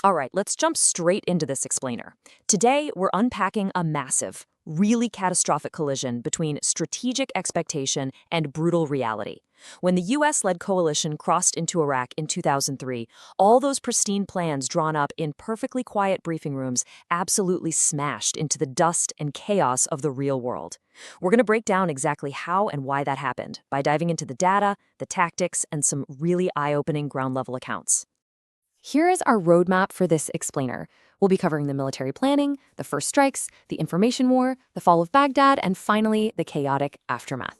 All right, let's jump straight into this explainer. Today, we're unpacking a massive, really catastrophic collision between strategic expectation and brutal reality. When the US-led coalition crossed into Iraq in 2003, all those pristine plans drawn up in perfectly quiet briefing rooms absolutely smashed into the dust and chaos of the real world. We're going to break down exactly how and why that happened by diving into the data, the tactics, and some really eye-opening ground-level accounts. Here is our roadmap for this explainer. We'll be covering the military planning, the first strikes, the information war, the fall of Baghdad, and finally, the chaotic aftermath.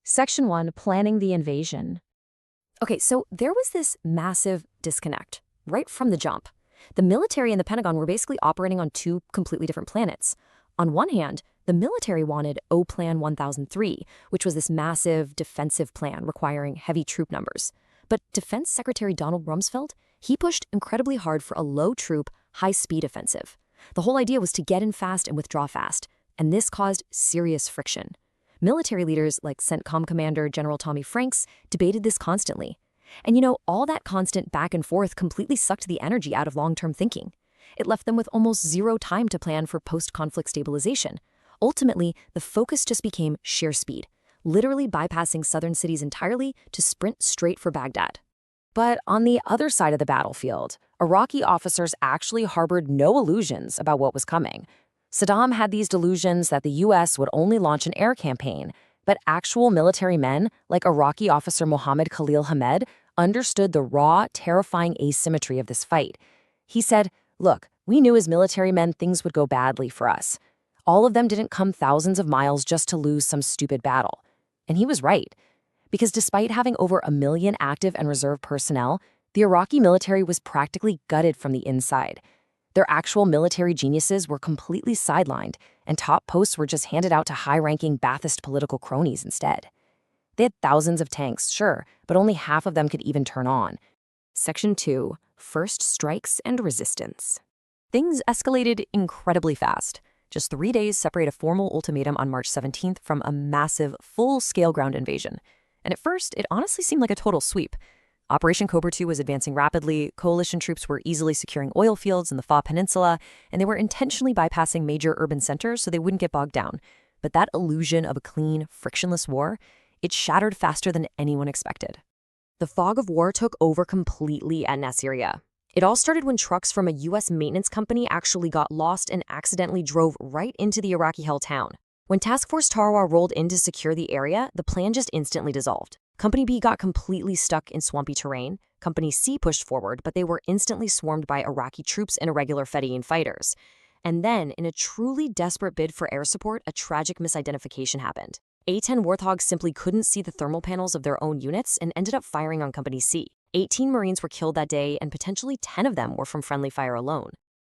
Section 1, Planning the Invasion. Okay, so there was this massive disconnect right from the jump. The military and the Pentagon were basically operating on two completely different planets. On one hand, the military wanted O-Plan 1003, which was this massive defensive plan requiring heavy troop numbers. But Defense Secretary Donald Rumsfeld, he pushed incredibly hard for a low-troop, high-speed offensive. The whole idea was to get in fast and withdraw fast, and this caused serious friction. Military leaders like CENTCOM Commander General Tommy Franks debated this constantly. And all that constant back and forth completely sucked the energy out of long-term thinking. It left them with almost zero time to plan for post-conflict stabilization. Ultimately, the focus just became sheer speed, literally bypassing southern cities entirely to sprint straight for Baghdad. But on the other side of the battlefield, Iraqi officers actually harbored no illusions about what was coming. Saddam had these delusions that the U.S. would only launch an air campaign, but actual military men, like Iraqi officer Mohammed Khalil Hamed, understood the raw, terrifying asymmetry of this fight. He said, "Look, we knew as military men things would go badly for us. All of them didn't come thousands of miles just to lose some stupid battle." And he was right. Because despite having over 1 million active and reserve personnel, the Iraqi military was practically gutted from the inside. Their actual military geniuses were completely sidelined, and top posts were just handed out to high-ranking Ba'athist political cronies instead. They had thousands of tanks, sure, but only half of them could even turn on. Section 2, First Strikes and Resistance. Things escalated incredibly fast. Just 3 days separate a formal ultimatum on March 17th from a massive, full-scale ground invasion. And at first, it honestly seemed like a total sweep. Operation Cobra II was advancing rapidly, coalition troops were easily securing oil fields in the Fa Peninsula, and they were intentionally bypassing major urban centers so they wouldn't get bogged down. But that illusion of a clean, frictionless war, it shattered faster than anyone expected. The fog of war took over completely at Nasiriyah. It all started when trucks from a U.S. maintenance company actually got lost and accidentally drove right into the Iraqi-held town. When Task Force Tarawa rolled in to secure the area, the plan just instantly dissolved. Company B got completely stuck in swampy terrain. Company C pushed forward, but they were instantly swarmed by Iraqi troops and irregular Fedayeen fighters. And then, in a truly desperate bid for air support, a tragic misidentification happened. A-10 Warthogs simply couldn't see the thermal panels of their own units and ended up firing on Company C. 18 Marines were killed that day, and potentially 10 of them were from friendly fire alone.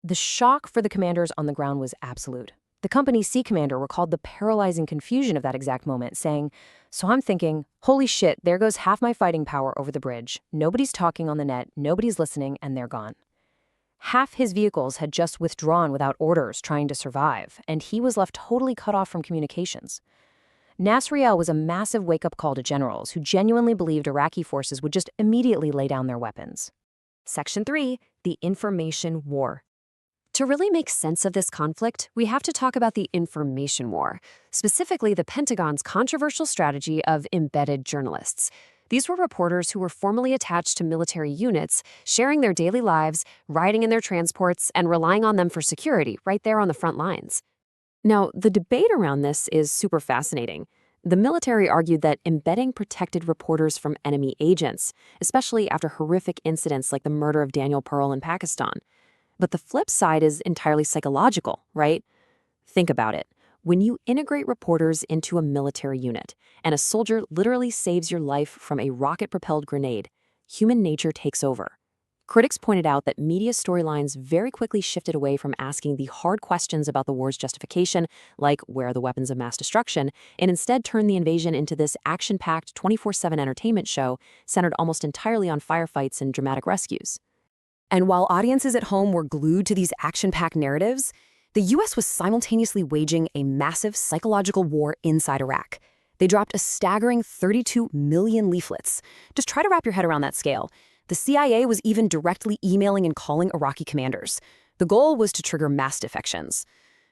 The shock for the commanders on the ground was absolute. The Company C commander recalled the paralyzing confusion of that exact moment, saying, "So I'm thinking, holy shit, there goes half my fighting power over the bridge. Nobody's talking on the net, nobody's listening, and they're gone." Half his vehicles had just withdrawn without orders, trying to survive, and he was left totally cut off from communications. Nasiriyah was a massive wake-up call to generals who genuinely believed Iraqi forces would just immediately lay down their weapons. Section 3, the Information War. To really make sense of this conflict, we have to talk about the information war, specifically the Pentagon's controversial strategy of embedded journalists. These were reporters who were formally attached to military units, sharing their daily lives, riding in their transports, and relying on them for security right there on the front lines. Now, the debate around this is super fascinating. The military argued that embedding protected reporters from enemy agents, especially after horrific incidents like the murder of Daniel Pearl in Pakistan. But the flip side is entirely psychological, right? Think about it. When you integrate reporters into a military unit, and a soldier literally saves your life from a rocket-propelled grenade, human nature takes over. Critics pointed out that media storylines very quickly shifted away from asking the hard questions about the war's justification, like where are the weapons of mass destruction, and instead turned the invasion into this action-packed 24/7 entertainment show centered almost entirely on firefights and dramatic rescues. And while audiences at home were glued to these action-packed narratives, the U.S. was simultaneously waging a massive psychological war inside Iraq. They dropped a staggering 32 million leaflets. Just try to wrap your head around that scale. The CIA was even directly emailing and calling Iraqi commanders. The goal was to trigger mass defections.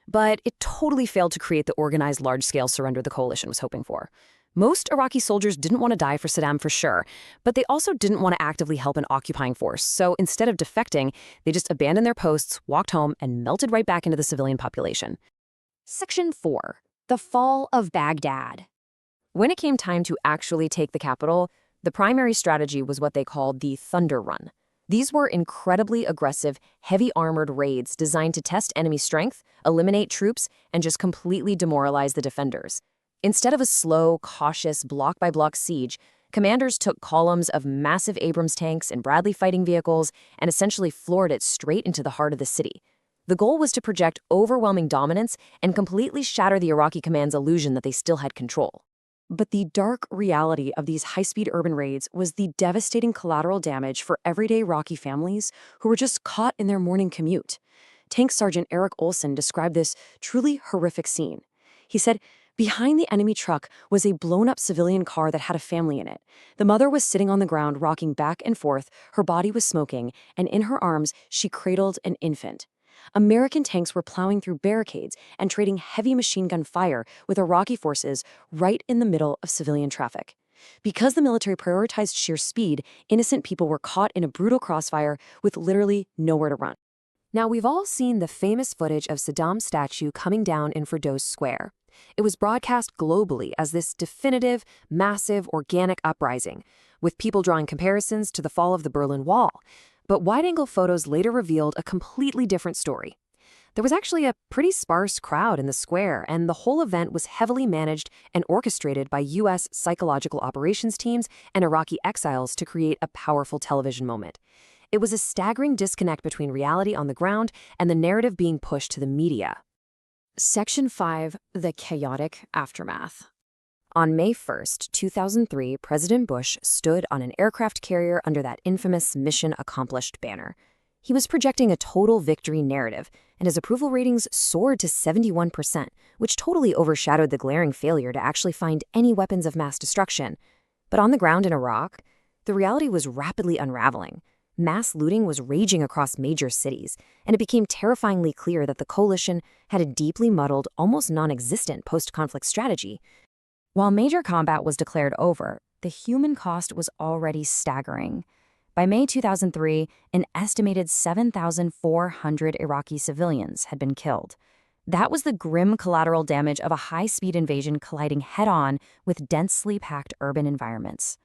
But it totally failed to create the organized large-scale surrender the coalition was hoping for. Most Iraqi soldiers didn't want to die for Saddam for sure, but they also didn't want to actively help an occupying force, so instead of defecting, they just abandoned their posts, walked home, and melted right back into the civilian population. Section 4. The Fall of Baghdad. When it came time to actually take the capital, the primary strategy was what they called the Thunder Run. These were incredibly aggressive, heavy-armored raids designed to test enemy strength, eliminate troops, and just completely demoralize the defenders. Instead of a slow, cautious, block-by-block siege, commanders took columns of massive Abrams tanks and Bradley fighting vehicles and essentially floored it straight into the heart of the city. The goal was to project overwhelming dominance and completely shatter the Iraqi command's illusion that they still had control. But the dark reality of these high-speed urban raids was the devastating collateral damage for everyday Iraqi families who were just caught in their morning commute. Tank Sergeant Eric Olson described this truly horrific scene. He said, "Behind the enemy truck was a blown-up civilian car that had a family in it. The mother was sitting on the ground rocking back and forth, her body was smoking, and in her arms she cradled an infant. American tanks were plowing through barricades and trading heavy machine gun fire with Iraqi forces right in the middle of civilian traffic. Because the military prioritized sheer speed, innocent people were caught in a brutal crossfire with literally nowhere to run." Now, we've all seen the famous footage of Saddam's statue coming down in Firdos Square. It was broadcast globally as this definitive, massive, organic uprising, with people drawing comparisons to the fall of the Berlin Wall. But wide-angle photos later revealed a completely different story. There was actually a pretty sparse crowd in the square, and the whole event was heavily managed and orchestrated by U.S. psychological operations teams and Iraqi exiles to create a powerful television moment. It was a staggering disconnect between reality on the ground and the narrative being pushed to the media. Section 5. The Chaotic Aftermath. On May 1, 2003, President Bush stood on an aircraft carrier under that infamous Mission Accomplished banner. He was projecting a total victory narrative, and his approval ratings soared to 71%, which totally overshadowed the glaring failure to actually find any weapons of mass destruction. But on the ground in Iraq, the reality was rapidly unraveling. Mass looting was raging across major cities, and it became terrifyingly clear that the coalition had a deeply muddled, almost non-existent post-conflict strategy. While major combat was declared over, the human cost was already staggering. By May 2003, an estimated 7,400 Iraqi civilians had been killed. That was the grim collateral damage of a high-speed invasion colliding head-on with densely packed urban environments.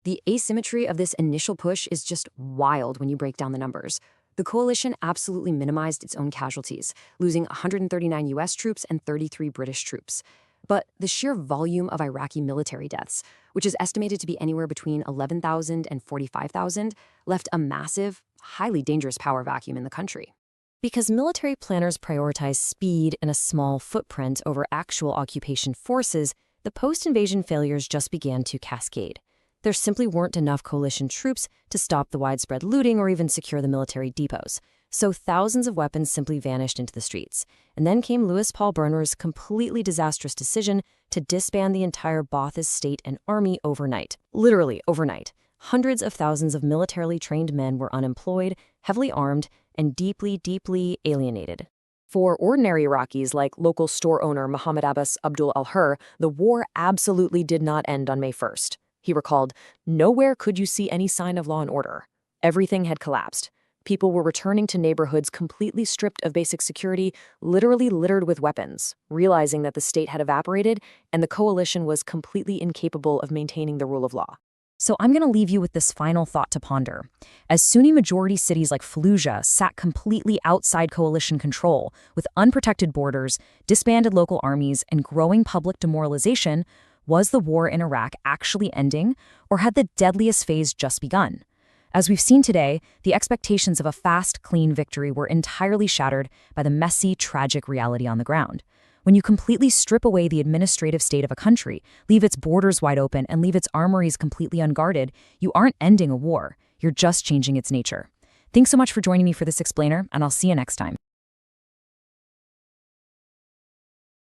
The asymmetry of this initial push is just wild when you break down the numbers. The coalition absolutely minimized its own casualties, losing 139 U.S. troops and 33 British troops. But the sheer volume of Iraqi military deaths, which is estimated to be anywhere between 11,000 and 45,000, left a massive, highly dangerous power vacuum in the country. Because military planners prioritize speed and a small footprint over actual occupation forces, the post-invasion failures just began to cascade. There simply weren't enough coalition troops to stop the widespread looting or even secure the military depots. So thousands of weapons simply vanished into the streets. And then came Louis Paul Brunner's completely disastrous decision to disband the entire Ba'athist state and army overnight. Literally overnight. Hundreds of thousands of militarily trained men were unemployed, heavily armed, and deeply, deeply alienated. For ordinary Iraqis like local store owner Mohammed Abbas Abdul al-Hur, the war absolutely did not end on May 1st. He recalled, "Nowhere could you see any sign of law and order. Everything had collapsed. People were returning to neighborhoods completely stripped of basic security, literally littered with weapons, realizing that the state had evaporated and the coalition was completely incapable of maintaining the rule of law." So I'm going to leave you with this final thought to ponder. As Sunni-majority cities like Fallujah sat completely outside coalition control, with unprotected borders, disbanded local armies, and growing public demoralization, was the war in Iraq actually ending, or had the deadliest phase just begun? As we've seen today, the expectations of a fast, clean victory were entirely shattered by the messy, tragic reality on the ground. When you completely strip away the administrative state of a country, leave its borders wide open, and leave its armories completely unguarded, you aren't ending a war. You're just changing its nature. Thanks so much for joining me for this explainer, and I'll see you next time.